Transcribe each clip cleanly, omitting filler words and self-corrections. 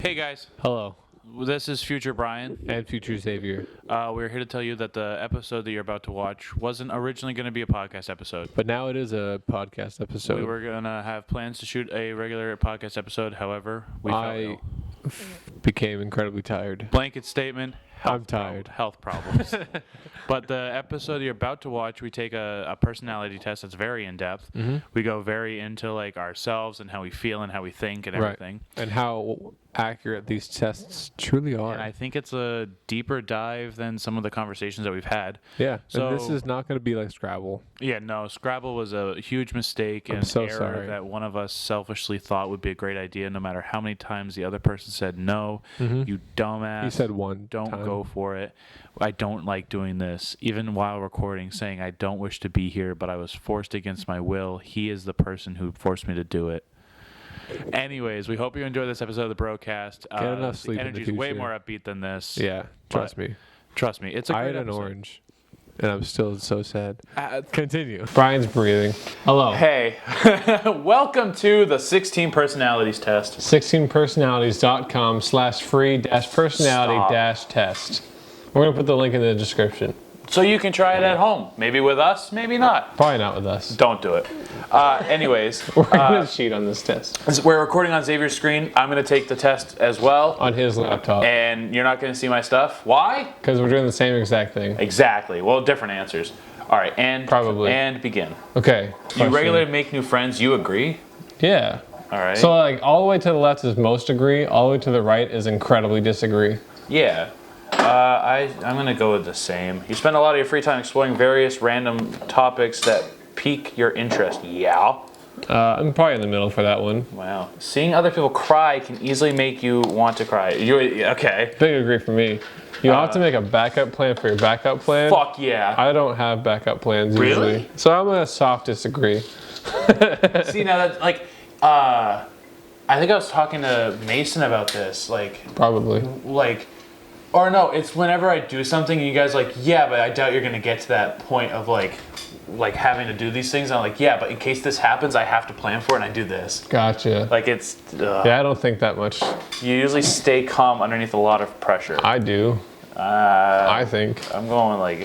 Hey guys, Hello, this is Future Brian. and Future Zavier. We're here to tell you that the episode that you're about to watch wasn't originally going to be a podcast episode. But now it is a podcast episode. We were going to have plans to shoot a regular podcast episode. However, we fell ill. Became incredibly tired. Blanket statement. I'm tired. Health problems. But the episode you're about to watch, we take a personality test that's very in-depth. Mm-hmm. We go very into like ourselves and how we feel and how we think and everything. And how accurate these tests truly are. And I think it's a deeper dive than some of the conversations that we've had. Yeah, So- and this is not going to be like Scrabble. Yeah, no, Scrabble was a huge mistake and so error sorry. that one of us selfishly thought would be a great idea, no matter how many times the other person said no. You dumbass. He said one Don't time. go for it. I don't like doing this. Even while recording, saying I don't wish to be here, but I was forced against my will. He is the person who forced me to do it. Anyways, we hope you enjoy this episode of the BROCAST. Get enough sleep The in the energy's way future. more upbeat than this. Yeah, trust me. Trust me, it's a I great had an episode. orange, and I'm still so sad. Continue. Brian's breathing. Hello. Hey, welcome to the 16 Personalities test. 16personalities.com/free-personality-test. We're going to put the link in the description. So you can try it at home. Maybe with us, maybe not. Probably not with us. Don't do it. Anyways, We're going to cheat on this test. we're recording on Zavier's screen. I'm going to take the test as well. On his laptop. And you're not going to see my stuff. Why? Because we're doing the same exact thing. Exactly. Well, different answers. All right, and Probably. and begin. Okay. You question. regularly make new friends. You agree? Yeah. All right. So like all the way to the left is most agree, all the way to the right is incredibly disagree. Yeah. I'm going to go with the same. You spend a lot of your free time exploring various random topics that pique your interest. Yeah. I'm probably in the middle for that one. Wow. Seeing other people cry can easily make you want to cry. Okay. Big agree for me. You have to make a backup plan for your backup plan. Fuck yeah. I don't have backup plans Really? usually. So I'm a soft disagree. See, now that, like, I think I was talking to Mason about this. Probably. Or no, it's whenever I do something and you guys are like, yeah, but I doubt you're going to get to that point of like having to do these things. I'm like, yeah, but in case this happens, I have to plan for it and I do this. Gotcha. Like it's, Yeah, I don't think that much. you usually stay calm underneath a lot of pressure. I do. I think. I'm going like,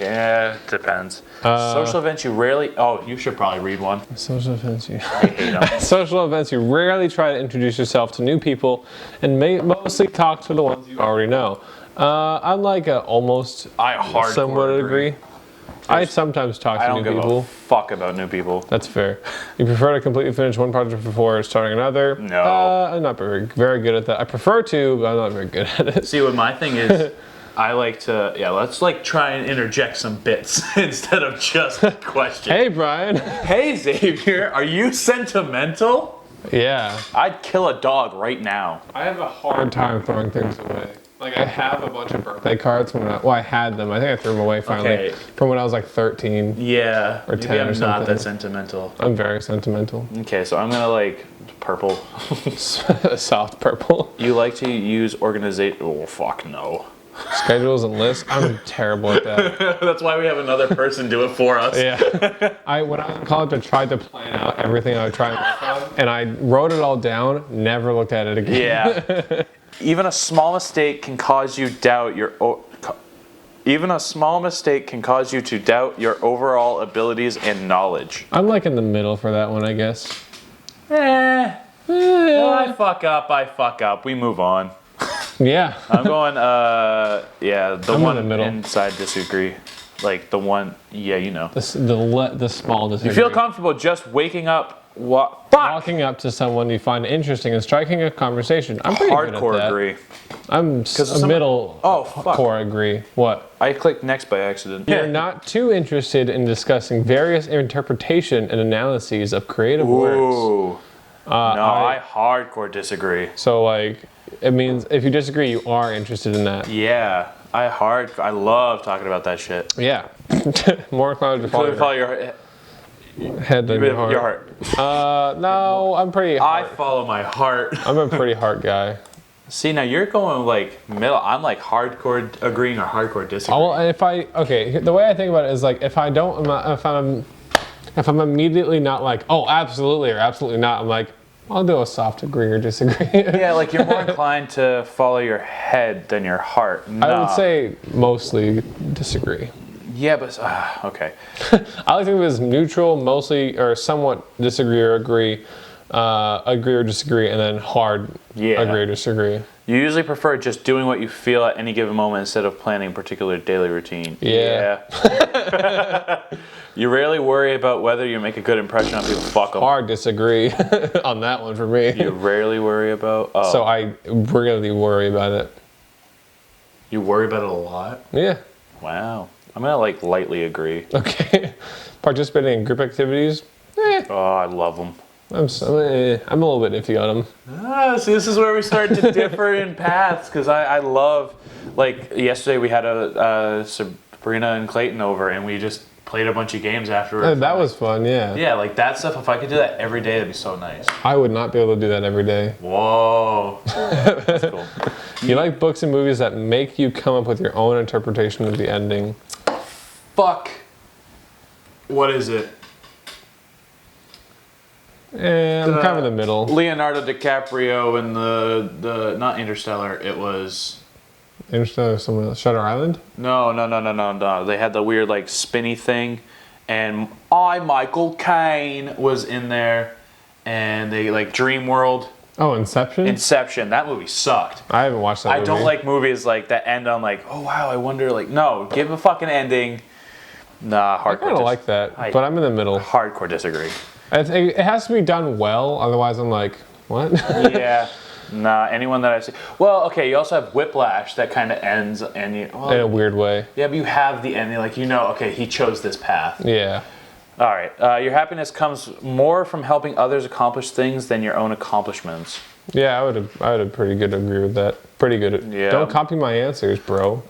depends. Social events you rarely, you should probably read one. Social events you... I hate them. Social events you rarely try to introduce yourself to new people and mostly talk to the ones you already know. I'm like almost I hardcore somewhat agree. I sometimes talk I to don't new give people. a fuck about new people. That's fair. You prefer to completely finish one project before starting another? No. I'm not very good at that. I prefer to, but I'm not very good at it. See, what my thing is, I like to, let's like try and interject some bits instead of just questions. Hey, Brian. Hey, Xavier, are you sentimental? Yeah. I'd kill a dog right now. I have a hard time throwing things away. Like, I have a bunch of birthday cards I had them. I think I threw them away finally. Okay. From when I was like 13. Yeah, Or maybe 10 I'm or not something. that sentimental. I'm very sentimental. Okay, so I'm gonna like purple. Soft purple. You like to use organization? Oh fuck no. Schedules and lists. I'm terrible at that. That's why we have another person do it for us. Yeah. When I was in college, I tried to plan out everything I would try and work on, and I wrote it all down, never looked at it again. Yeah. Even a small mistake can cause you doubt your. Even a small mistake can cause you to doubt your overall abilities and knowledge. I'm like in the middle for that one, I guess. I fuck up. We move on. Yeah. I'm going, the I'm one in the middle. inside disagree. Like the one, you know. The small disagree. You feel comfortable just waking up, fuck! Walking up to someone you find interesting and striking a conversation. I'm pretty good at Hardcore that. agree. I'm a middle fuck. core agree. What? I clicked next by accident. You're not too interested in discussing various interpretation and analyses of creative works. Ooh. I hardcore disagree. So like, it means if you disagree, you are interested in that. Yeah, I love talking about that shit. Yeah. More inclined to follow your head than your heart. No, I'm pretty I heart. follow my heart. I'm a pretty heart guy. See, now you're going like middle. I'm like hardcore agreeing or hardcore disagreeing. Well, and the way I think about it is like if I'm immediately not like, oh, absolutely or absolutely not, I'm like, I'll do a soft agree or disagree. Yeah, like you're more inclined to follow your head than your heart. I would say mostly disagree. Yeah, but okay. I like to think of it as neutral, mostly or somewhat disagree or agree, agree or disagree, and then hard agree or disagree. You usually prefer just doing what you feel at any given moment instead of planning a particular daily routine. Yeah. You rarely worry about whether you make a good impression on people. Fuck them. Hard disagree on that one for me. You rarely worry about. Oh. So I really worry about it. You worry about it a lot? Yeah. Wow. I'm gonna like lightly agree. Okay. Participating in group activities? Oh, I love them. I'm a little bit iffy on them. See, this is where we start to differ in paths because I love, like yesterday we had a Sabrina and Clayton over and we just played a bunch of games afterwards. That was fun, yeah. Yeah, like that stuff. If I could do that every day, that'd be so nice. I would not be able to do that every day. Whoa, that's cool. You like books and movies that make you come up with your own interpretation of the ending? Fuck. What is it? I'm kind of in the middle. Leonardo DiCaprio in the not Interstellar. It was. Interstellar, someone else. Shutter Island? No. They had the weird like spinny thing, and Michael Caine was in there, and they like Dream World. Oh, Inception? Inception. That movie sucked. I haven't watched that movie. I don't like movies like that end on like, oh wow, I wonder like, no, give a fucking ending. Nah, hardcore. I kind of like that, but I'm in the middle. Hardcore disagree. It has to be done well, otherwise I'm like, what? Yeah. Nah, anyone that I see. Well, okay, you also have Whiplash that kind of ends and you. Well, in a weird way. Yeah, but you have the ending, like you know, okay, he chose this path. Yeah. All right. Your happiness comes more from helping others accomplish things than your own accomplishments. Yeah, I would pretty good agree with that. Pretty good. Yeah. Don't copy my answers, bro.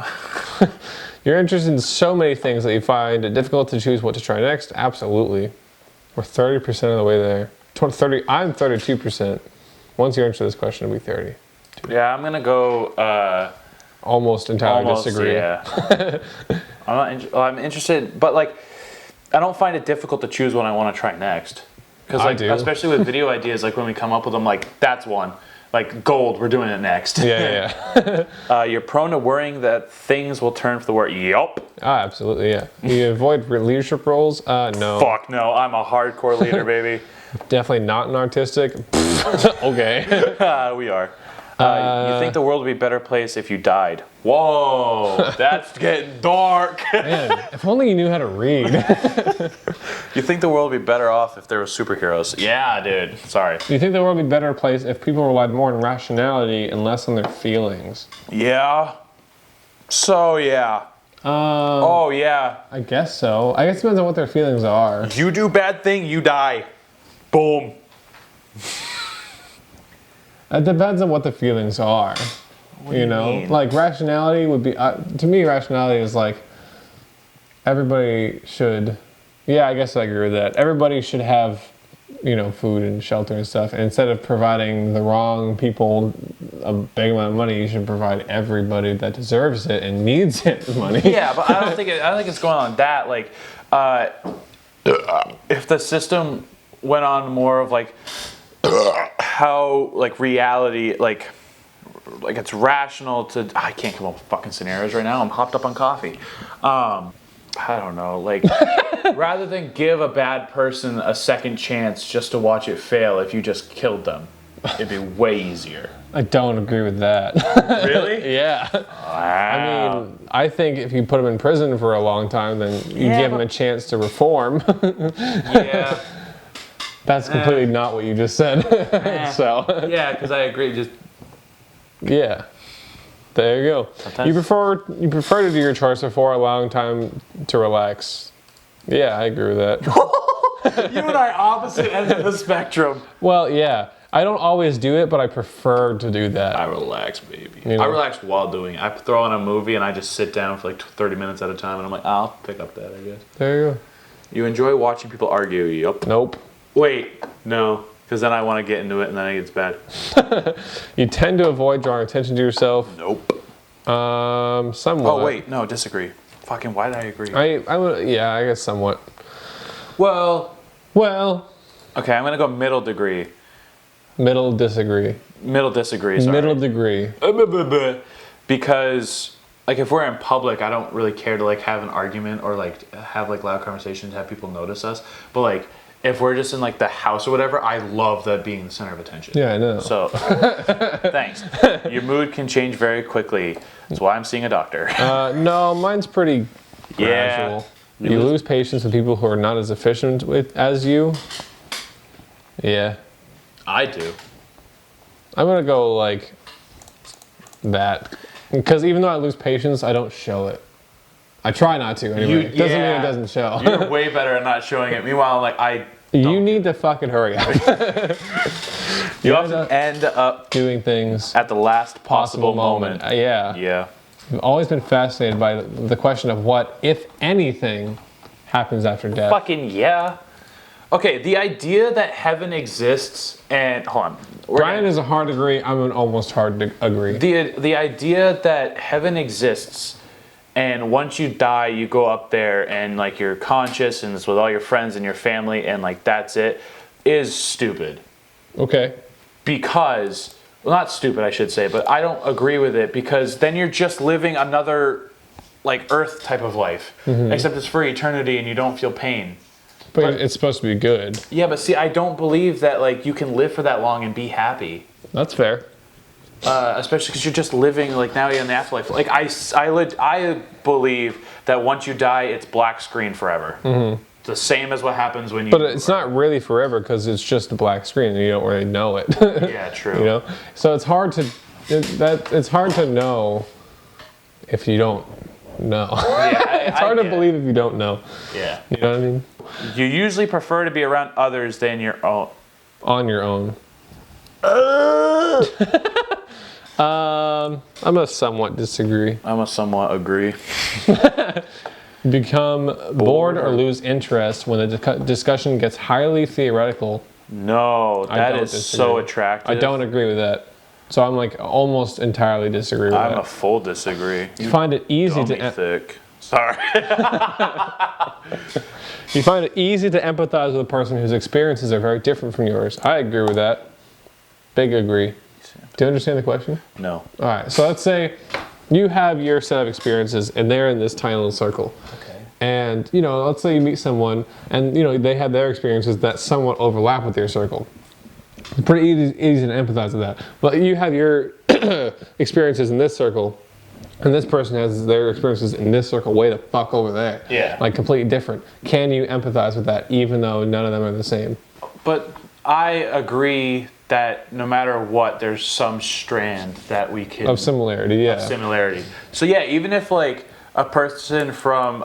You're interested in so many things that you find it difficult to choose what to try next. Absolutely. We're 30% of the way there. 30. I'm 32%. Once you answer this question, it'll be 30. Yeah, I'm gonna go. Almost entirely disagree. Yeah. I'm interested, but like, I don't find it difficult to choose what I want to try next. Because like, I do. Especially with video ideas, like when we come up with them, like that's one. Like gold, we're doing it next. Yeah. You're prone to worrying that things will turn for the worse. Yup. Absolutely, yeah. You avoid leadership roles? No. Fuck no, I'm a hardcore leader, baby. Definitely not an artistic. Okay. We are. You think the world would be a better place if you died. Whoa, that's getting dark. Man, if only you knew how to read. You think the world would be better off if there were superheroes. Yeah, dude. Sorry. Do you think the world would be a better place if people relied more on rationality and less on their feelings? Yeah. So, yeah. Oh, yeah. I guess so. I guess it depends on what their feelings are. You do bad thing, you die. Boom. It depends on what the feelings are. You know? mean? Like, rationality would be... to me, rationality is like... Everybody should... Yeah, I guess I agree with that. Everybody should have, you know, food and shelter and stuff. And instead of providing the wrong people a big amount of money, you should provide everybody that deserves it and needs it money. Yeah, but I don't think it's going on that. Like, if the system went on more of like how like reality like it's rational to. I can't come up with fucking scenarios right now. I'm hopped up on coffee. I don't know, like, rather than give a bad person a second chance just to watch it fail if you just killed them, it'd be way easier. I don't agree with that. Really? Yeah. Wow. I mean, I think if you put them in prison for a long time, then you give them a chance to reform. Yeah. That's completely not what you just said. So. Yeah, because I agree. Just yeah. There you go. Sometimes. You prefer to do your chores before allowing time to relax. Yeah, I agree with that. You and I opposite ends of the spectrum. Well, yeah. I don't always do it, but I prefer to do that. I relax, baby. You know? I relax while doing it. I throw on a movie and I just sit down for like 30 minutes at a time and I'm like, I'll pick up that, I guess. There you go. You enjoy watching people argue? Yup. Nope. Wait, no. Because then I want to get into it and then it gets bad. You tend to avoid drawing attention to yourself. Nope. Somewhat. Oh, wait. No, disagree. Fucking, why did I agree? I would, yeah, I guess somewhat. Well. Well. Okay, I'm going to go middle degree. Middle disagree. Middle disagree. Sorry. Middle degree. Because like if we're in public, I don't really care to like have an argument or like have like loud conversations, have people notice us. But like if we're just in like the house or whatever, I love that being the center of attention. Yeah, I know. So thanks. Your mood can change very quickly. That's why I'm seeing a doctor. No, mine's pretty gradual. Yeah. You lose patience with people who are not as efficient as you. Yeah. I do. I'm gonna go like that. Because even though I lose patience, I don't show it. I try not to anyway. Doesn't mean it doesn't show. You're way better at not showing it. Meanwhile, like you need to fucking hurry up. you often end up doing things at the last possible moment. Yeah. Yeah. I've always been fascinated by the question of what, if anything, happens after death. Fucking yeah. Okay, the idea that heaven exists and hold on. Brian is a hard agree. I'm an almost hard to agree. The idea that heaven exists and once you die you go up there and like you're conscious and it's with all your friends and your family and like that's it is stupid. Okay. Because well, not stupid I should say, but I don't agree with it because then you're just living another like earth type of life. Except it's for eternity and you don't feel pain. But it's supposed to be good. Yeah, but see, I don't believe that like you can live for that long and be happy. That's fair. Especially because you're just living like now you're in the afterlife. Like I believe that once you die, it's black screen forever. It's the same as what happens when you. But it's not really forever because it's just a black screen and you don't really know it. Yeah, true. You know, so it's hard to it's hard to know if you don't know. Yeah, it's hard to believe if you don't know. Yeah. You know what I mean? You usually prefer to be around others than your own. On your own. I'm gonna somewhat disagree. I'm a somewhat agree. Become bored or lose interest when the discussion gets highly theoretical. No, that is so attractive. I don't agree with that. So I'm like almost entirely disagree with that. I'm a full disagree. You find it easy to thick. Sorry. You find it easy to empathize with a person whose experiences are very different from yours. I agree with that. Big agree. Do you understand the question? No. All right. So let's say you have your set of experiences and they're in this tiny little circle. Okay. And, you know, let's say you meet someone and, you know, they have their experiences that somewhat overlap with your circle. It's pretty easy to empathize with that. But you have your experiences in this circle and this person has their experiences in this circle way the fuck over there. Yeah. Like completely different. Can you empathize with that even though none of them are the same? But I agree that no matter what, there's some strand that we can... Of similarity, yeah. Of similarity. So yeah, even if like a person from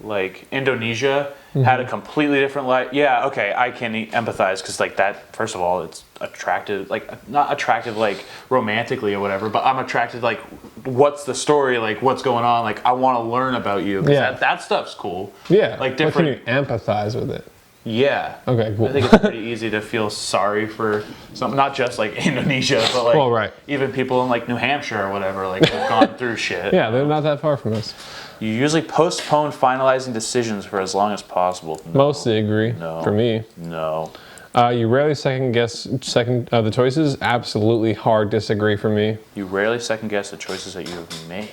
like Indonesia had a completely different life, yeah, okay, I can empathize because like that, first of all, it's attractive, like not attractive like romantically or whatever, but I'm attracted like what's the story, like what's going on, like I want to learn about you. Yeah. That stuff's cool. Yeah. Like different. What can you empathize with it? Yeah. Okay, cool. I think it's pretty easy to feel sorry for something, not just like Indonesia, but like well, right. even people in like New Hampshire or whatever, like have gone through shit. Yeah, they're not that far from us. You usually postpone finalizing decisions for as long as possible. No. Mostly agree. No. For me. No. You rarely second guess the choices. Absolutely hard disagree for me. You rarely second guess the choices that you have made.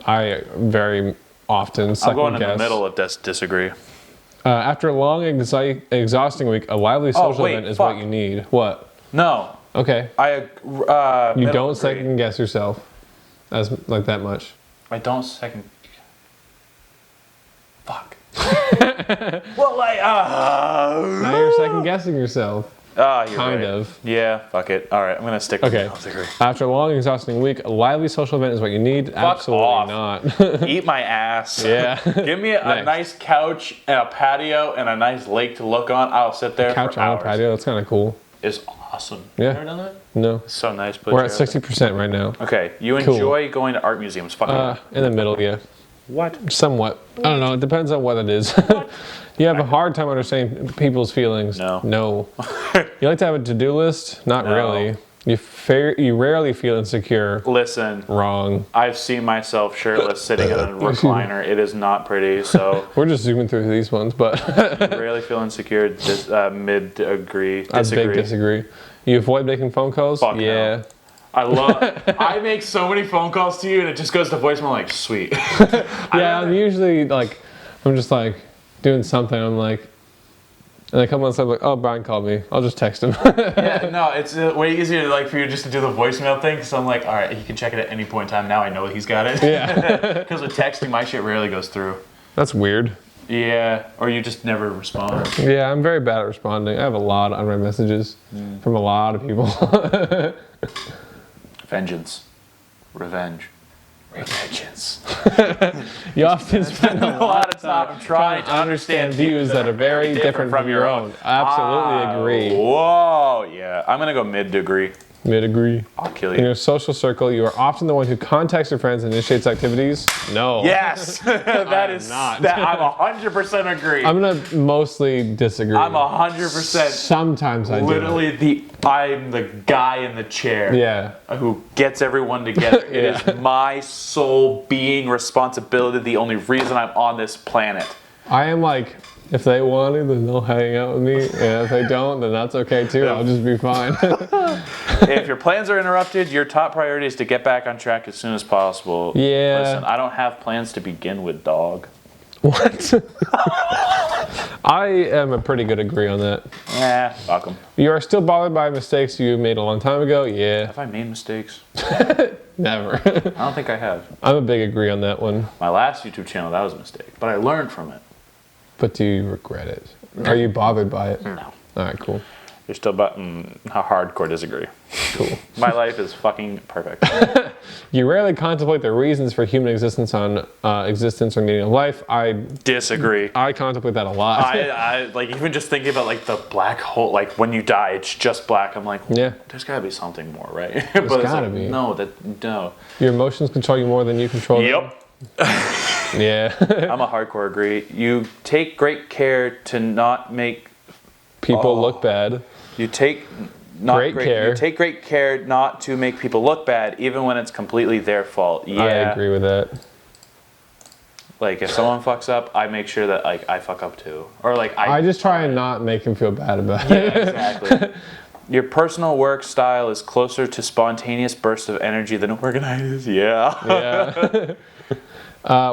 I very often second guess. I'm going in the middle of disagree. After a long, exhausting week, a lively social event is what you need. What? No. Okay. You don't second guess yourself as like that much. I don't second. Fuck. Well, like, now you're second guessing yourself. You're kind right. of. Yeah, fuck it. All right, I'm gonna stick with disagree. After a long, exhausting week, a lively social event is what you need. Fuck Absolutely off. Not. Eat my ass. Yeah. Give me a nice couch and a patio and a nice lake to look on. I'll sit there Couch for on hours. a patio. That's kind of cool. It's awesome. Yeah. You ever done that? No. It's so nice. We're at 60% right now. Okay. You Cool. enjoy going to art museums. Fucking In the middle, yeah. What? Somewhat. I don't know. It depends on what it is. You have a hard time understanding people's feelings. No. You like to have a to-do list? Not No. really. You rarely feel insecure. Listen. Wrong. I've seen myself shirtless sitting in a recliner. It is not pretty, so... We're just zooming through these ones, but... You rarely feel insecure. Mid-agree. I big disagree. You avoid making phone calls? Fuck yeah. no. I make so many phone calls to you and it just goes to voicemail like, sweet. Yeah, I'm usually like, I'm just like doing something. I'm like, and a couple months I'm like, oh, Brian called me. I'll just text him. Yeah, no, it's way easier like for you just to do the voicemail thing. So I'm like, all right, he can check it at any point in time. Now I know he's got it. Yeah. Because with texting, my shit rarely goes through. That's weird. Yeah, or you just never respond. Yeah, I'm very bad at responding. I have a lot of unread messages from a lot of people. Vengeance. Revenge. Revengeance. You often spend A lot of time trying to understand views that are very different from your own. Absolutely agree. Whoa, yeah. I'm going to go mid-degree. Mid-agree. I'll kill In you. your social circle, you are often the one who contacts your friends and initiates activities. No. Yes! That is not. that I'm 100% agree. I'm gonna mostly disagree. I'm 100% Sometimes I do. literally I'm the guy in the chair. Yeah. Who gets everyone together. It is my sole being responsibility, the only reason I'm on this planet. I am like, if they want to, then they'll hang out with me. And if they don't, then that's okay too. I'll just be fine. If your plans are interrupted, your top priority is to get back on track as soon as possible. Yeah. Listen, I don't have plans to begin with, dog. What? I am a pretty good agree on that. Fuck 'em. You are still bothered by mistakes you made a long time ago? Yeah. Have I made mistakes? Never. I don't think I have. I'm a big agree on that one. My last YouTube channel, that was a mistake. But I learned from it. But do you regret it? Are you bothered by it? No. All right, cool. You're still hardcore disagree. Cool. My life is fucking perfect. You rarely contemplate the reasons for human existence or meaning of life. I Disagree. I contemplate that a lot. I like even just thinking about like the black hole, like when you die, it's just black. I'm like, Yeah. there's gotta be something more, right? There's But it's gotta like, be. No. Your emotions control you more than you control them. Yep. Yeah. I'm a hardcore agree. You take great care to not make People look bad. You take care. You take great care not to make people look bad, even when it's completely their fault. Yeah. I agree with that. Like if someone fucks up, I make sure that like I fuck up too, or like I just try and not make him feel bad about Yeah, it. exactly. Your personal work style is closer to spontaneous bursts of energy than organized. Yeah. Yeah.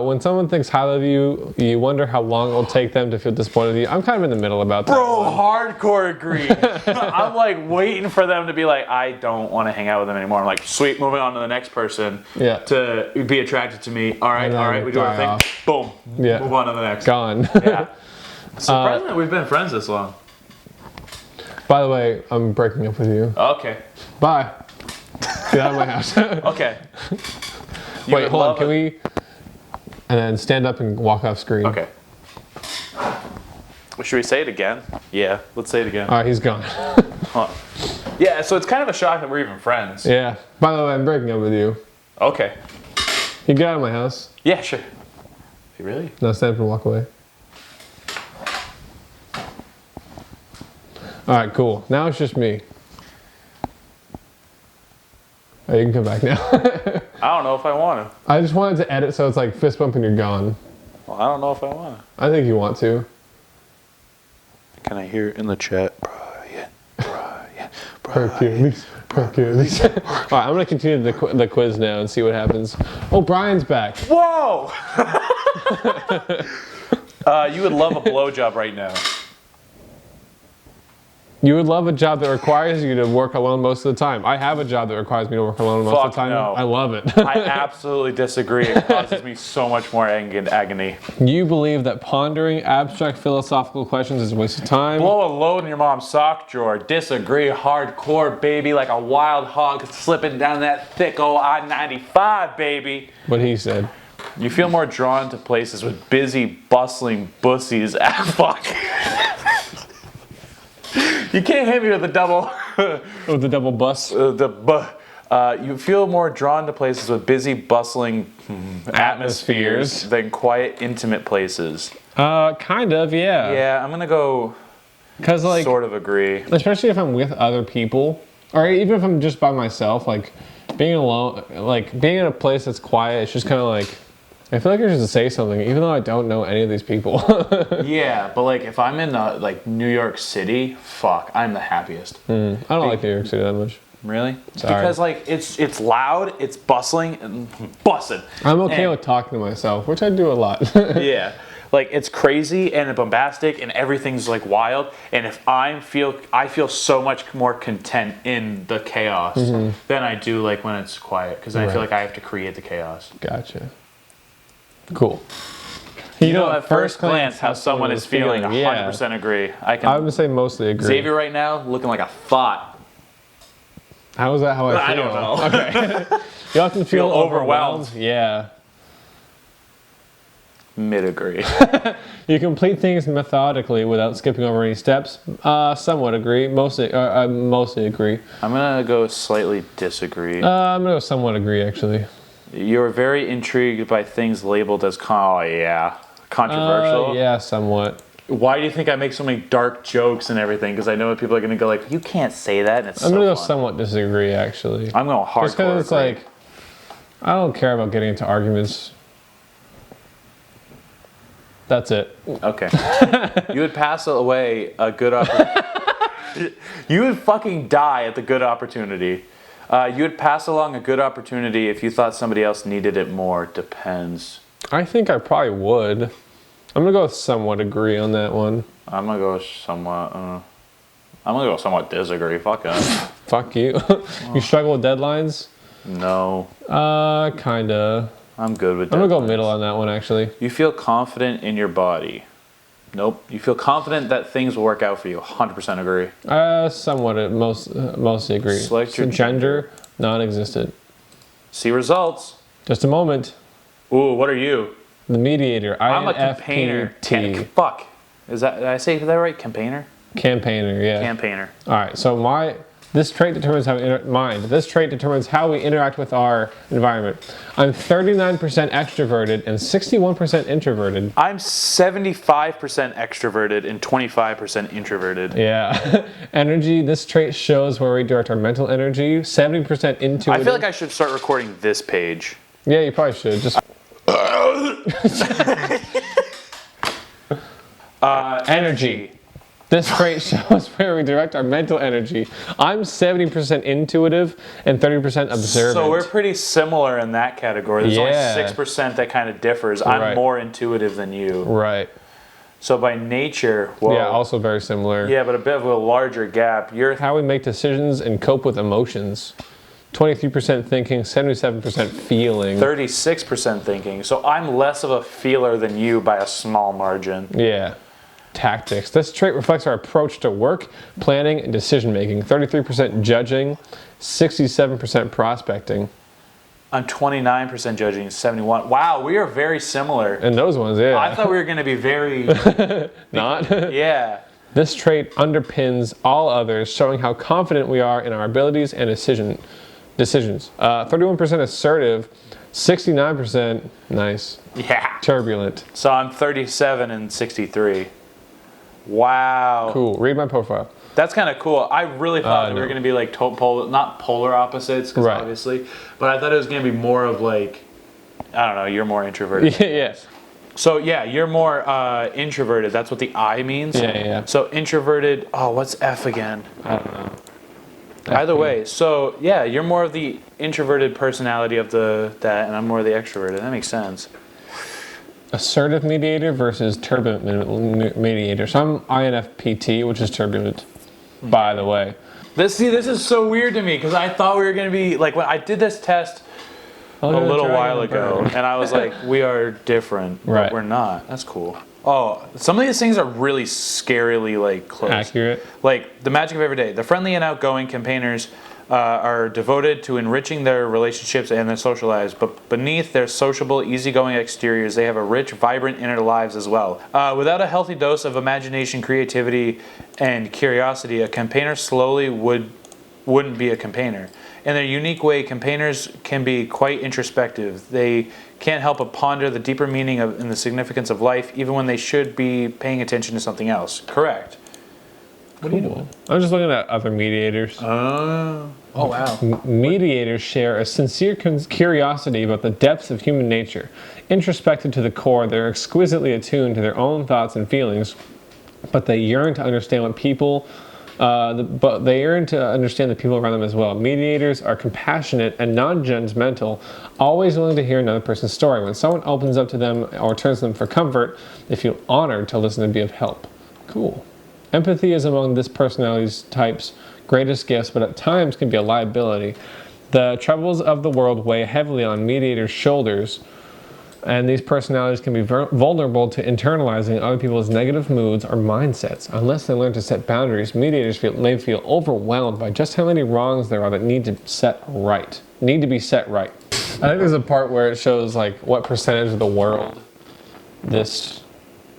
When someone thinks highly of you, you wonder how long it will take them to feel disappointed with you. I'm kind of in the middle about that. Bro, hardcore agree. I'm like waiting for them to be like, I don't want to hang out with them anymore. I'm like, sweet, moving on to the next person to be attracted to me. All right, we do our thing. Boom. Yeah. Move on to the next. Gone. Yeah. Surprising that we've been friends this long. By the way, I'm breaking up with you. Okay. Bye. Get out of my house. Okay. Wait, hold on. Can we... And then stand up and walk off screen. Okay. Should we say it again? Yeah, let's say it again. All right, he's gone. Hold on. Yeah, so it's kind of a shock that we're even friends. Yeah. By the way, I'm breaking up with you. Okay. You get out of my house. Yeah, sure. Hey, really? Now stand up and walk away. All right, cool. Now it's just me. Oh, you can come back now. I don't know if I want to. I just wanted to edit so it's like fist bump and you're gone. Well, I don't know if I want to. I think you want to. Can I hear in the chat? Hercules. Hercules. All right, I'm going to continue the quiz now and see what happens. Oh, Brian's back. Whoa! You would love a blowjob right now. You would love a job that requires you to work alone most of the time. I have a job that requires me to work alone most of the time. No. I love it. I absolutely disagree. It causes me so much more agony. You believe that pondering abstract philosophical questions is a waste of time. Blow a load in your mom's sock drawer. Disagree. Hardcore, baby. Like a wild hog slipping down that thick old I-95, baby. What he said. You feel more drawn to places with busy, bustling bussies. Fuck. You can't hit me with the double. With the double bus? You feel more drawn to places with busy, bustling atmospheres than quiet, intimate places. Kind of, yeah. Yeah, I'm gonna go. Cause like, sort of agree. Especially if I'm with other people, or even if I'm just by myself. Like being alone, like being in a place that's quiet, it's just kind of like I feel like I should say something, even though I don't know any of these people. Yeah, but like if I'm in like New York City, fuck, I'm the happiest. I don't like New York City that much. Really? Sorry. Because like it's loud, it's bustling and busting. I'm okay with talking to myself, which I do a lot. Yeah. Like it's crazy and bombastic and everything's like wild. And if I feel so much more content in the chaos than I do like when it's quiet. Because I feel like I have to create the chaos. Gotcha. Cool. You know at first glance how someone is feeling. 100% agree. I would say mostly agree. Zavier right now looking like a thought. How is that how I feel? I don't know. Okay. You often feel overwhelmed? Yeah. Mid-agree. You complete things methodically without skipping over any steps. Somewhat agree. Mostly agree. I'm going to go slightly disagree. I'm going to go somewhat agree, actually. You're very intrigued by things labeled as controversial. Yeah, somewhat. Why do you think I make so many dark jokes and everything? Because I know people are going to go like, you can't say that. And I'm going to go somewhat disagree, actually. I'm going hardcore. Just because it's like, I don't care about getting into arguments. That's it. Okay. You would pass away a good opportunity. You would fucking die at the good opportunity. You would pass along a good opportunity if you thought somebody else needed it more. Depends. I think I probably would. I'm gonna go with somewhat agree on that one. I'm gonna go somewhat. I'm gonna go somewhat disagree. Fuck it. Fuck you. You struggle with deadlines? No. Kinda. I'm good with deadlines. I'm gonna go middle on that one, actually. You feel confident in your body. Nope. You feel confident that things will work out for you. 100% agree. Somewhat. Mostly agree. Select your gender. Non-existent. See results. Just a moment. Ooh, what are you? The mediator. I'm a campaigner. Fuck. Did I say that right? Campaigner? Campaigner, yeah. Campaigner. All right. So this trait determines how we interact with our environment. I'm 39% extroverted and 61% introverted. I'm 75% extroverted and 25% introverted. Yeah. Energy. This trait shows where we direct our mental energy. 70% intuitive. I feel like I should start recording this page. Yeah, you probably should. Just energy. This trait shows where we direct our mental energy. I'm 70% intuitive and 30% observant. So we're pretty similar in that category. There's only 6% that kind of differs. I'm more intuitive than you. Right. So by nature, well, yeah, also very similar. Yeah, but a bit of a larger gap. How we make decisions and cope with emotions. 23% thinking, 77% feeling. 36% thinking. So I'm less of a feeler than you by a small margin. Yeah. Tactics. This trait reflects our approach to work, planning, and decision making. 33% judging, 67% prospecting. I'm 29% judging, 71. Wow, we are very similar. And those ones, yeah. I thought we were going to be very... Not? Yeah. This trait underpins all others, showing how confident we are in our abilities and decisions. 31% assertive, 69% nice. Yeah. Turbulent. So I'm 37 and 63. Wow. Cool. Read my profile. That's kind of cool. I really thought that we were going to be like not polar opposites, because obviously, but I thought it was going to be more of like, I don't know, you're more introverted. Yeah. So yeah, you're more introverted. That's what the I means. Yeah. So introverted. Oh, what's F again? I don't know. Either way, so yeah, you're more of the introverted personality of that, and I'm more of the extroverted. That makes sense. Assertive mediator versus turbulent mediator. So I'm INFPT, which is turbulent, by the way. This is so weird to me, because I thought we were going to be, like, when I did this test a little while ago, and I was like, we are different, but we're not. That's cool. Oh, some of these things are really scarily, like, close. Accurate. Like, the magic of every day. The friendly and outgoing campaigners are devoted to enriching their relationships and their social lives, but beneath their sociable, easygoing exteriors, they have a rich, vibrant inner lives as well. Without a healthy dose of imagination, creativity, and curiosity, a campaigner slowly wouldn't be a campaigner. In their unique way, campaigners can be quite introspective. They can't help but ponder the deeper meaning and the significance of life, even when they should be paying attention to something else. Correct. What are you doing? I'm just looking at other mediators. Oh wow. Mediators share a sincere curiosity about the depths of human nature. Introspective to the core, they're exquisitely attuned to their own thoughts and feelings, but they yearn to understand what people. But they yearn to understand the people around them as well. Mediators are compassionate and non-judgmental, always willing to hear another person's story. When someone opens up to them or turns to them for comfort, they feel honored to listen and be of help. Cool. Empathy is among this personality type's greatest gifts, but at times can be a liability. The troubles of the world weigh heavily on mediators' shoulders, and these personalities can be vulnerable to internalizing other people's negative moods or mindsets. Unless they learn to set boundaries, mediators may feel overwhelmed by just how many wrongs there are that need to be set right. I think there's a part where it shows like what percentage of the world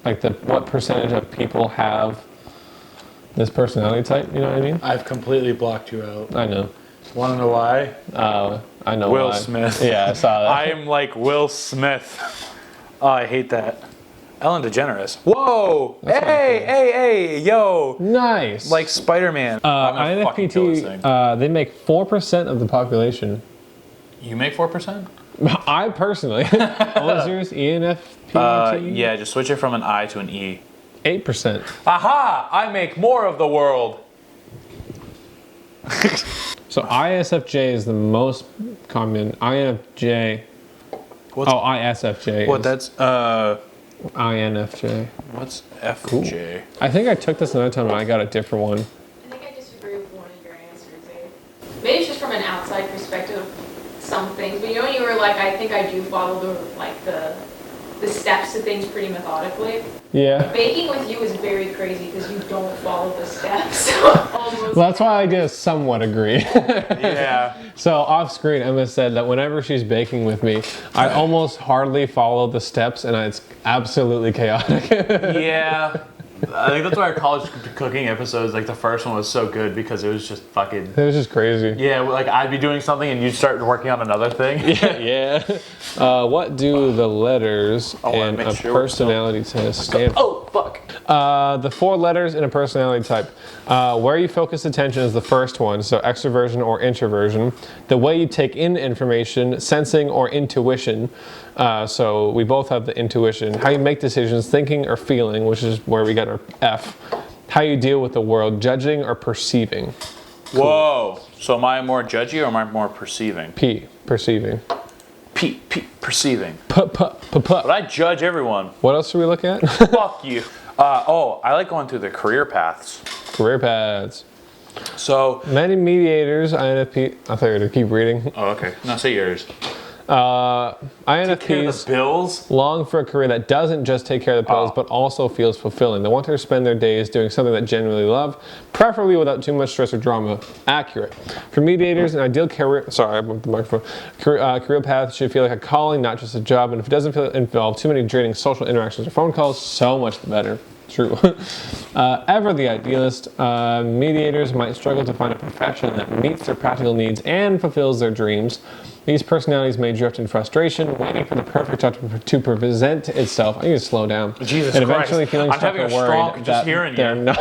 what percentage of people have this personality type, you know what I mean? I've completely blocked you out. I know. Want to know why? I know Will why. Smith. Yeah, I saw that. I am like Will Smith. Oh, I hate that. Ellen DeGeneres. Whoa! Hey, yo! Nice. Like Spider-Man. I'm gonna fucking kill this thing. INFPT, they make 4% of the population. You make 4%? I personally. What was yours? ENFP? Yeah, just switch it from an I to an E. 8%. Aha! I make more of the world. So ISFJ is the most common. INFJ. ISFJ. What? That's INFJ. What's FJ? I think I took this another time and I got a different one. I think I disagree with one of your answers, Dave. Maybe it's just from an outside perspective, some things. But you know, when you were like, I think I do follow the steps to things pretty methodically. Yeah. Baking with you is very crazy because you don't follow the steps. Almost. Well, that's why I did somewhat agree. Yeah. So off screen, Emma said that whenever she's baking with me, I almost hardly follow the steps and it's absolutely chaotic. Yeah. I think that's why our college cooking episodes, like the first one was so good because it was just fucking... It was just crazy. Yeah, like I'd be doing something and you'd start working on another thing. Yeah. What do the letters in a personality test stand for? Oh, fuck. The 4 letters in a personality type. Where you focus attention is the first one, so extroversion or introversion. The way you take in information, sensing or intuition. So we both have the intuition. How you make decisions, thinking or feeling, which is where we get our F. How you deal with the world, judging or perceiving. Cool. Whoa. So am I more judgy or am I more perceiving? P, perceiving. P, perceiving. But But I judge everyone. what else should we look at? Fuck you. I like going through the career paths. Career paths. So... Many mediators, INFP, I thought you were going to keep reading. Oh, okay. No, say yours. INFPs bills? long for a career that doesn't just take care of the bills, but also feels fulfilling. They want to spend their days doing something that genuinely love, preferably without too much stress or drama. Accurate. For mediators, an ideal career, sorry, I moved the microphone. Career path should feel like a calling, not just a job. And if it doesn't involve too many draining social interactions or phone calls, so much the better. True. Ever the idealist, mediators might struggle to find a profession that meets their practical needs and fulfills their dreams. These personalities may drift in frustration, waiting for the perfect job to present itself. I need to slow down. Jesus and eventually Christ. feeling I'm stuck having and a worried stroke just that hearing they're you. not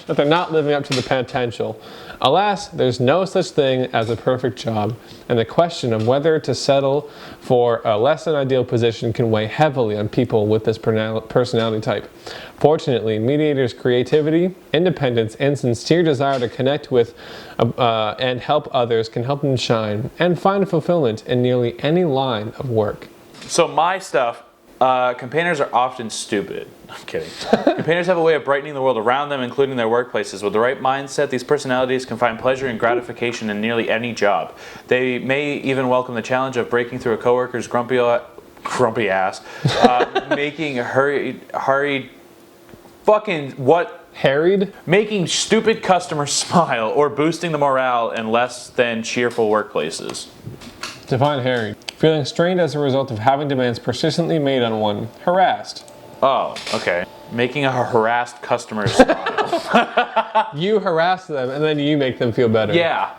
that they're not living up to the potential. Alas, there's no such thing as a perfect job, and the question of whether to settle for a less than ideal position can weigh heavily on people with this personality type. Fortunately, mediators' creativity, independence, and sincere desire to connect with and help others can help them shine and find fulfillment in nearly any line of work. So my stuff, campaigners are often stupid. I'm kidding. Campaigners have a way of brightening the world around them, including their workplaces. With the right mindset, these personalities can find pleasure and gratification in nearly any job. They may even welcome the challenge of breaking through a coworker's grumpy ass, making hurried fucking what? Harried? Making stupid customers smile or boosting the morale in less than cheerful workplaces. Define harried. Feeling strained as a result of having demands persistently made on one. Harassed. Oh, okay. Making a harassed customer smile. You harass them and then you make them feel better. Yeah.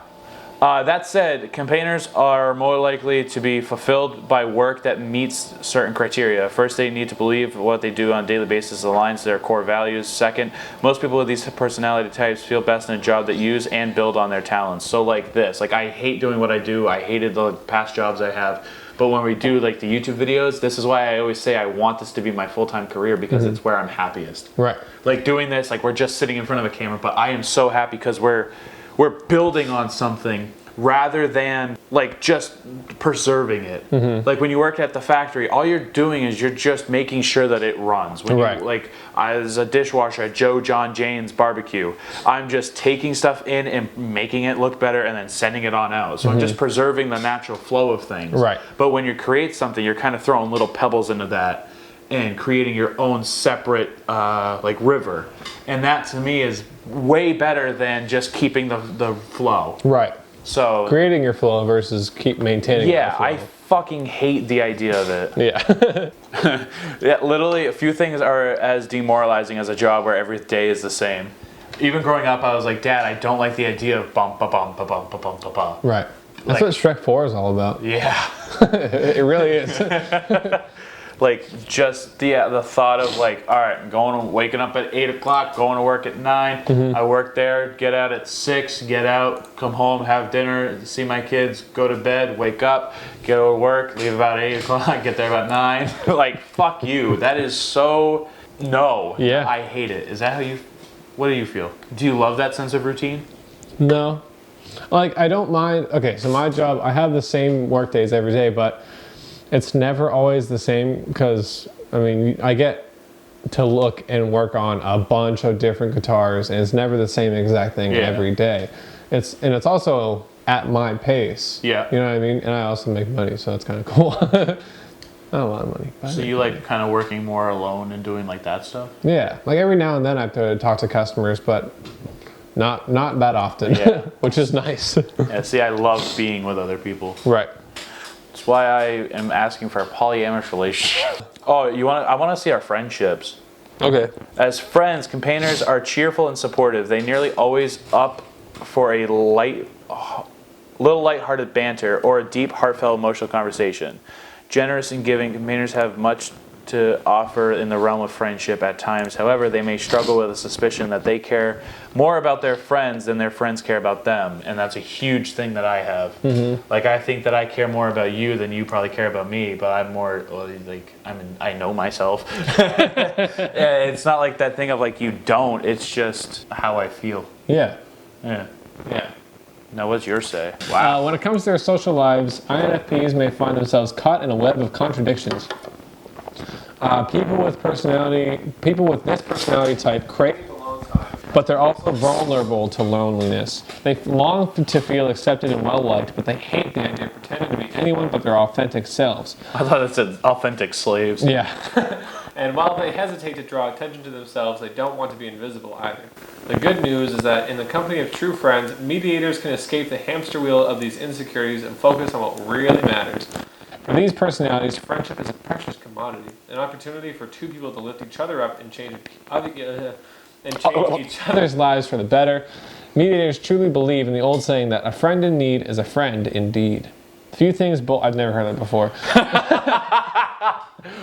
That said, campaigners are more likely to be fulfilled by work that meets certain criteria. First, they need to believe what they do on a daily basis aligns to their core values. Second, most people with these personality types feel best in a job that use and build on their talents. So like this, like I hate doing what I do. I hated the past jobs I have. But when we do like the YouTube videos, this is why I always say I want this to be my full-time career because it's where I'm happiest. Right. Like doing this, like we're just sitting in front of a camera, but I am so happy because we're building on something rather than like just preserving it. Like when you work at the factory, all you're doing is you're just making sure that it runs. When Right. you, like as a dishwasher at Joe John Jane's barbecue, I'm just taking stuff in and making it look better and then sending it on out. So I'm just preserving the natural flow of things. Right. But when you create something, you're kind of throwing little pebbles into that and creating your own separate like river. And that to me is way better than just keeping the flow. Right. So Creating your flow versus keep maintaining your flow. I fucking hate the idea of it. Yeah. Yeah, literally, a few things are as demoralizing as a job where every day is the same. Even growing up, I was like, Dad, I don't like the idea of bump, ba bum, ba bum, ba bum, ba bum. Right. That's Like- what Shrek 4 is all about. Yeah. It really is. Like just the thought of like, all right, I'm waking up at 8 o'clock, going to work at 9. I work there, get out at 6, get out, come home, have dinner, see my kids, go to bed, wake up, go to work, leave about 8 o'clock, get there about 9. Like fuck you. That is so no. Yeah. I hate it. Is that how you? What do you feel? Do you love that sense of routine? No. Like, I don't mind. Okay, so my job, I have the same work days every day, but it's never always the same because, I mean, I get to look and work on a bunch of different guitars, and it's never the same exact thing every day. It's also at my pace. Yeah. You know what I mean? And I also make money, so that's kind of cool. Not a lot of money. But So you like kind of working more alone and doing like that stuff? yeah, like every now and then I have to talk to customers, but not that often, Yeah. which is nice. Yeah. See, I love being with other people. Right. That's why I am asking for a polyamorous relationship. Oh, I want to see our friendships. Okay. As friends, campaigners are cheerful and supportive. They nearly always up for a little lighthearted banter or a deep, heartfelt, emotional conversation. Generous and giving, campaigners have much to offer in the realm of friendship at times. However, they may struggle with a suspicion that they care more about their friends than their friends care about them, and that's a huge thing that I have. Like I think that I care more about you than you probably care about me, but I'm more like I know myself. It's not like that thing of like you don't. It's just how I feel. Yeah. Yeah. Now, what's your say? Wow. When it comes to their social lives, INFPs may find themselves caught in a web of contradictions. People with this personality type crave alone time, but they're also vulnerable to loneliness. They long to feel accepted and well liked, but they hate the idea of pretending to be anyone but their authentic selves. I thought it said authentic slaves. Yeah. And while they hesitate to draw attention to themselves, they don't want to be invisible either. The good news is that in the company of true friends, mediators can escape the hamster wheel of these insecurities and focus on what really matters. For these personalities, friendship is a precious commodity, an opportunity for two people to lift each other up and change each other's Lives for the better. Mediators truly believe in the old saying that a friend in need is a friend indeed. Few things I've never heard that before.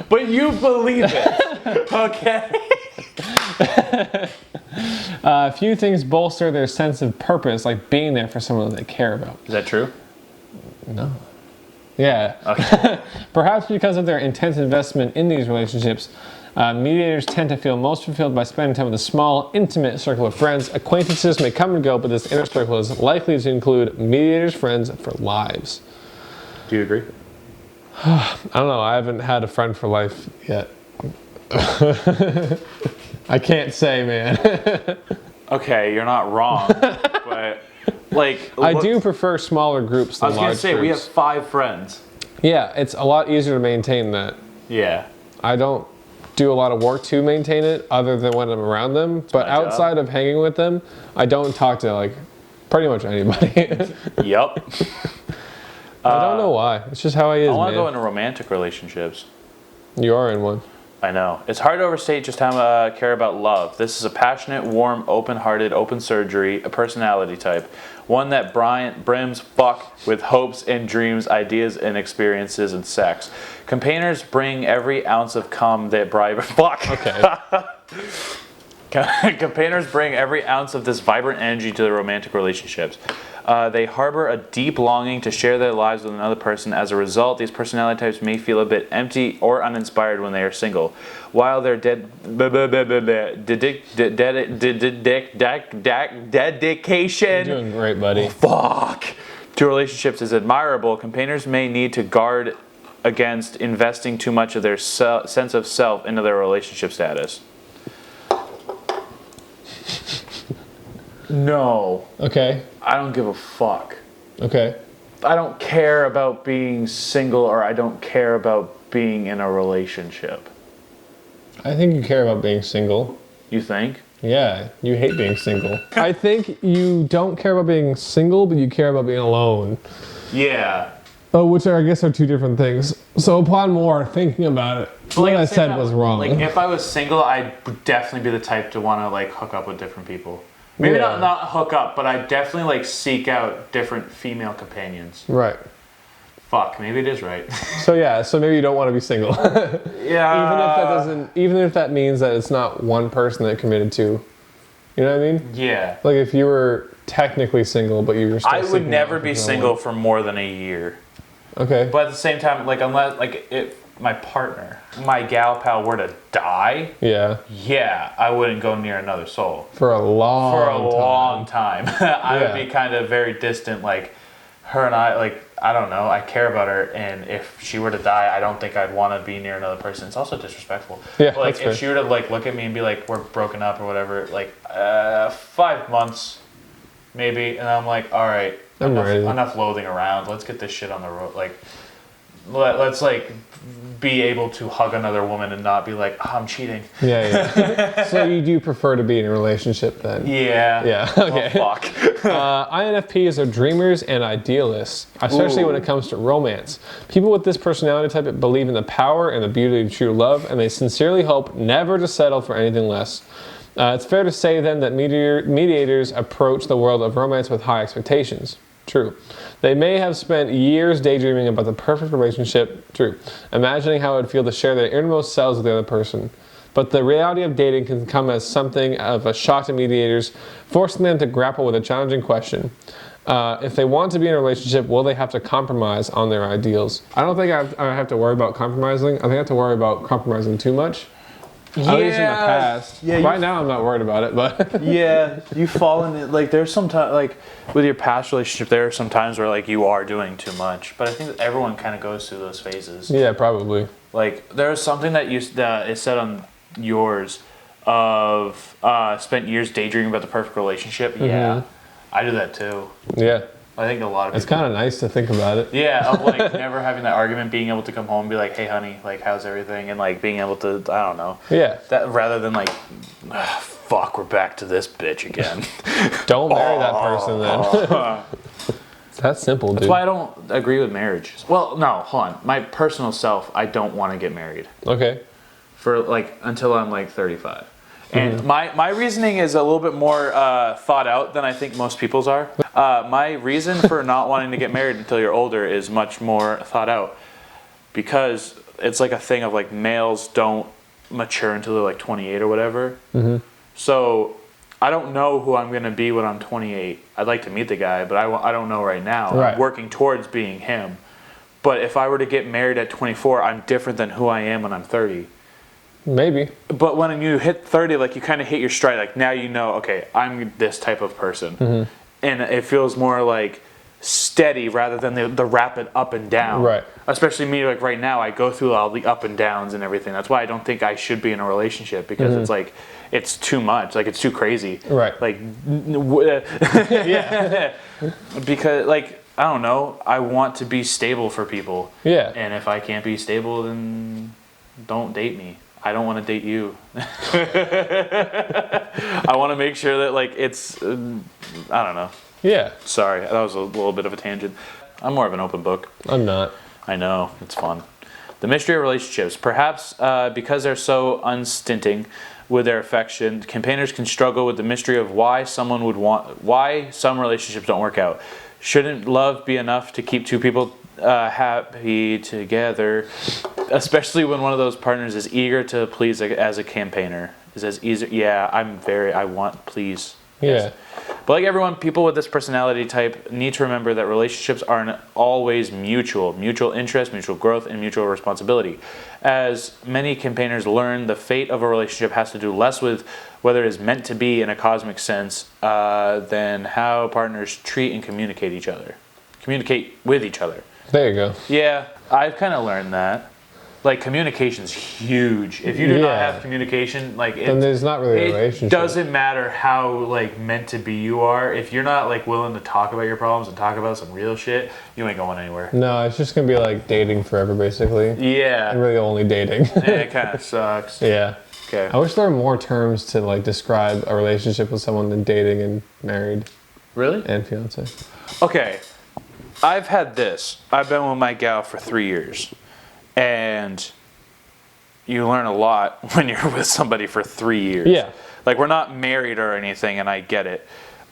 But you believe it, okay? Few things bolster their sense of purpose like being there for someone they care about. Is that true? No. Yeah. Okay. Perhaps because of their intense investment in these relationships, mediators tend to feel most fulfilled by spending time with a small, intimate circle of friends. Acquaintances may come and go, but this inner circle is likely to include mediators' friends for lives. Do you agree? I don't know. I haven't had a friend for life yet. I can't say, man. Okay, you're not wrong, but like I do prefer smaller groups than I was large gonna say we have groups. 5 friends. Yeah, it's a lot easier to maintain that. Yeah. I don't do a lot of work to maintain it other than when I'm around them. But my job. outside of hanging with them, I don't talk to like pretty much anybody. Yep. I don't know why. It's just how I is, I want to man. go into romantic relationships. You are in one. I know. It's hard to overstate just how I care about love. This is a passionate, warm, open-hearted, open surgery, a personality type. One that brims fuck with hopes and dreams, ideas and experiences and sex. Campaigners bring every ounce of cum that bribe... Fuck! Okay. Campaigners bring every ounce of this vibrant energy to their romantic relationships. They harbor a deep longing to share their lives with another person. As a result, these personality types may feel a bit empty or uninspired when they are single. While their dedication You're doing great, buddy. to relationships is admirable, campaigners may need to guard against investing too much of their sense of self into their relationship status. No. Okay. I don't give a fuck. Okay. I don't care about being single, or I don't care about being in a relationship. I think you care about being single. You think? Yeah, you hate being single. I think you don't care about being single, but you care about being alone. Yeah. Oh, which I guess are two different things. So upon more thinking about it, what I said was wrong. Like, if I was single, I'd definitely be the type to want to, like, hook up with different people. Maybe Yeah. not hook up, but I definitely, like, seek out different female companions. Right. Fuck, maybe it is right. So yeah, so maybe you don't want to be single. Yeah. Even if that means that it's not one person that committed to. You know what I mean? Yeah. Like if you were technically single, but you were still I would seeking never out be for single someone. for more than a year. Okay. But at the same time, like, unless, like, if my partner, my gal pal were to die, Yeah. yeah, I wouldn't go near another soul. For a long time. I Yeah. would be kind of very distant, like, her and I, like, I don't know, I care about her, and if she were to die, I don't think I'd want to be near another person. It's also disrespectful. Yeah, But, like, that's if fair. she were to, like, look at me and be like, we're broken up or whatever, like, 5 months, maybe, and I'm like, all right, I'm ready. enough loathing around, let's get this shit on the road, like, let's, like, be able to hug another woman and not be like, oh, I'm cheating. Yeah. So you do prefer to be in a relationship then? Yeah. Yeah. Okay. Oh, fuck. INFPs are dreamers and idealists, especially when it comes to romance. People with this personality type believe in the power and the beauty of true love, and they sincerely hope never to settle for anything less. It's fair to say then that mediators approach the world of romance with high expectations. True. They may have spent years daydreaming about the perfect relationship. True. Imagining how it would feel to share their innermost selves with the other person. But the reality of dating can come as something of a shock to mediators, forcing them to grapple with a challenging question. If they want to be in a relationship, will they have to compromise on their ideals? I don't think I have to worry about compromising. I think I have to worry about compromising too much. At least in the past. Yeah, right now I'm not worried about it, but... Yeah, you fall in it. Like, there's sometimes, like, with your past relationship, there are some times where, like, you are doing too much. But I think that everyone kind of goes through those phases. Yeah, probably. Like, there's something that is said on yours of spent years daydreaming about the perfect relationship. Yeah, I do that too. Yeah. I think a lot of It's people. kind of nice to think about it. Yeah, of, like, never having that argument, being able to come home and be like, hey, honey, like, how's everything? And, like, being able to, I don't know. Yeah. That rather than, like, fuck, we're back to this bitch again. Don't marry that person then. It's that simple, dude. That's why I don't agree with marriage. Well, no, hold on. My personal self, I don't want to get married. Okay. For, like, until I'm, like, 35. And my reasoning is a little bit more thought out than I think most people's are. My reason for not wanting to get married until you're older is much more thought out. Because it's like a thing of, like, males don't mature until they're, like, 28 or whatever. So I don't know who I'm going to be when I'm 28. I'd like to meet the guy, but I don't know right now. Right. I'm working towards being him. But if I were to get married at 24, I'm different than who I am when I'm 30. Maybe. But when you hit 30, like, you kind of hit your stride. Like, now you know, okay, I'm this type of person. And it feels more, like, steady rather than the rapid up and down. Right. Especially me, like, right now, I go through all the up and downs and everything. That's why I don't think I should be in a relationship, because it's, like, it's too much. Like, it's too crazy. Right. Like, Yeah. because, like, I don't know. I want to be stable for people. Yeah. And if I can't be stable, then don't date me. I don't want to date you. I want to make sure that, like, it's, I don't know. Yeah. Sorry, that was a little bit of a tangent. I'm more of an open book. I'm not. I know, it's fun. The mystery of relationships. Perhaps because they're so unstinting with their affection, campaigners can struggle with the mystery of why some relationships don't work out. Shouldn't love be enough to keep two people happy together, especially when one of those partners is eager to please as a campaigner? Is as easy? Yeah, I want please. Yeah. Yes. But like everyone, people with this personality type need to remember that relationships aren't always mutual interest, mutual growth, and mutual responsibility. As many campaigners learn, the fate of a relationship has to do less with whether it is meant to be in a cosmic sense than how partners treat and communicate with each other. There you go. Yeah, I've kind of learned that. Like, communication's huge. If you do not have communication, like, then there's not really a relationship. It doesn't matter how, like, meant to be you are. If you're not, like, willing to talk about your problems and talk about some real shit, you ain't going anywhere. No, it's just gonna be like dating forever, basically. Yeah. And really only dating. And it kind of sucks. Yeah. Okay. I wish there were more terms to like describe a relationship with someone than dating and married Really? and fiance. Okay. I've had this. I've been with my gal for 3 years. And you learn a lot when you're with somebody for 3 years. Yeah. Like, we're not married or anything, and I get it.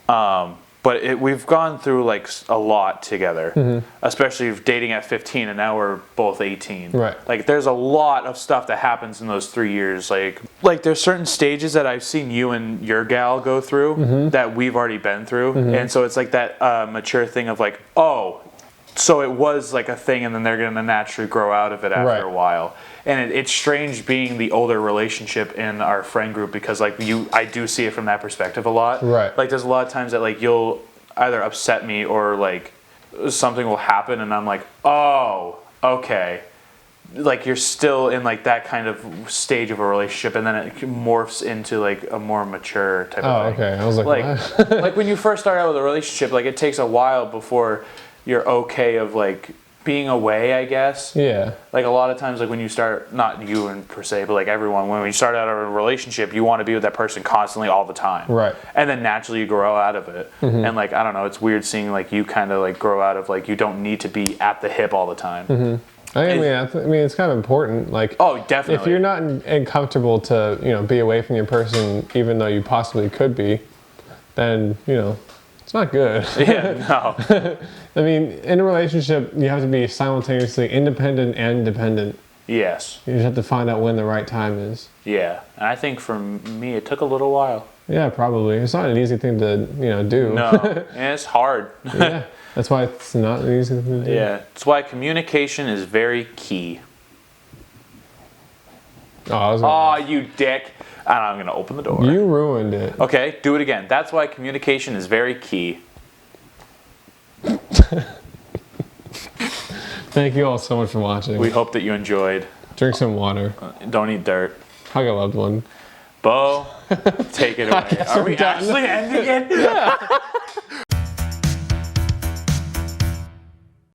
But we've gone through, like, a lot together. Especially dating at 15, and now we're both 18. Right. Like, there's a lot of stuff that happens in those 3 years. Like there's certain stages that I've seen you and your gal go through that we've already been through. And so it's like that mature thing of, like, oh, so it was like a thing, and then they're going to naturally grow out of it after a while. And it's strange being the older relationship in our friend group because, like, I do see it from that perspective a lot. Right. Like, there's a lot of times that, like, you'll either upset me or, like, something will happen, and I'm like, oh, okay. Like, you're still in, like, that kind of stage of a relationship, and then it morphs into, like, a more mature type of thing. Oh, okay. I was like, what? Like, when you first start out with a relationship, like, it takes a while before you're okay of, like, being away, I guess. Yeah. Like, a lot of times, like, when you start, not you and per se, but, like, everyone, when you start out a relationship, you want to be with that person constantly all the time. Right. And then naturally you grow out of it. And, like, I don't know, it's weird seeing, like, you kind of, like, grow out of, like, you don't need to be at the hip all the time. I mean, it's kind of important. Like, Oh, definitely. if you're not comfortable to, be away from your person, even though you possibly could be, then, it's not good. Yeah, no. I mean, in a relationship, you have to be simultaneously independent and dependent. Yes. You just have to find out when the right time is. Yeah. And I think for me, it took a little while. Yeah, probably. It's not an easy thing to, do. No. And it's hard. Yeah. That's why it's not an easy thing to do. Yeah. That's why communication is very key. Oh, you dick. And I'm going to open the door. you ruined it. Okay, do it again. That's why communication is very key. Thank you all so much for watching. We hope that you enjoyed. Drink some water. Don't eat dirt. Hug a loved one. Bo, take it away. Are we actually ending it?